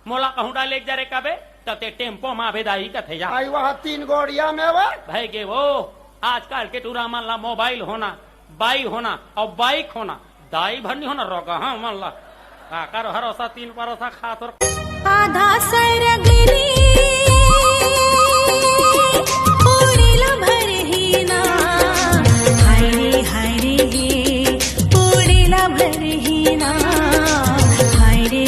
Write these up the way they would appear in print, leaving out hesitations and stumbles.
मोला कहूँ डाले जा रे कबे ते टेम्पो में भेदाई कथे जा आई वहाँ 3 गोड़िया में वा भाई के वो आजकल के टूरा मन ला मोबाइल होना बाई होना और बाइक होना दाई भरनी होना रोका हाँ मन ला कर भरोसा 3 भरोसा खातर आधा सरगरी पोड़ीला भरहीना हाय रे पोड़ीला भरहीना हाय रे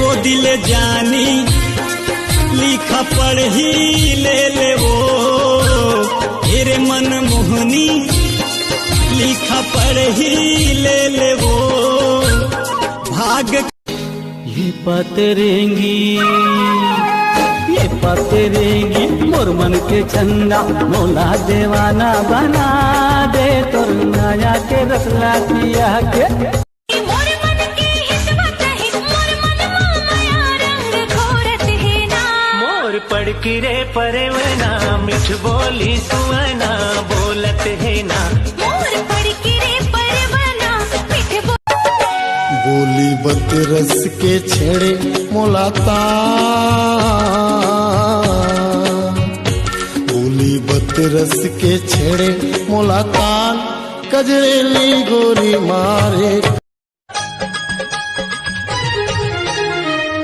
वो दिल जानी लिखा पढ़ी ले वो तेरे मन मोहनी लिखा पढ़ी ले वो भाग ये पतरेंगी मोर मन के चंदा मोला देवाना बना दे तोर नया के रसला किया के पढ़ की रे परवना मिठ बोली सुवना बोलत है ना मोर पढ़ की रे परवना मिठ बोली बत रस के छेड़े मोलाता बोली बत रस के छेड़े मोलाताल कजरेली गोरी मारे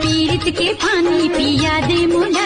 पीड़ित के पानी पिया दे मुझे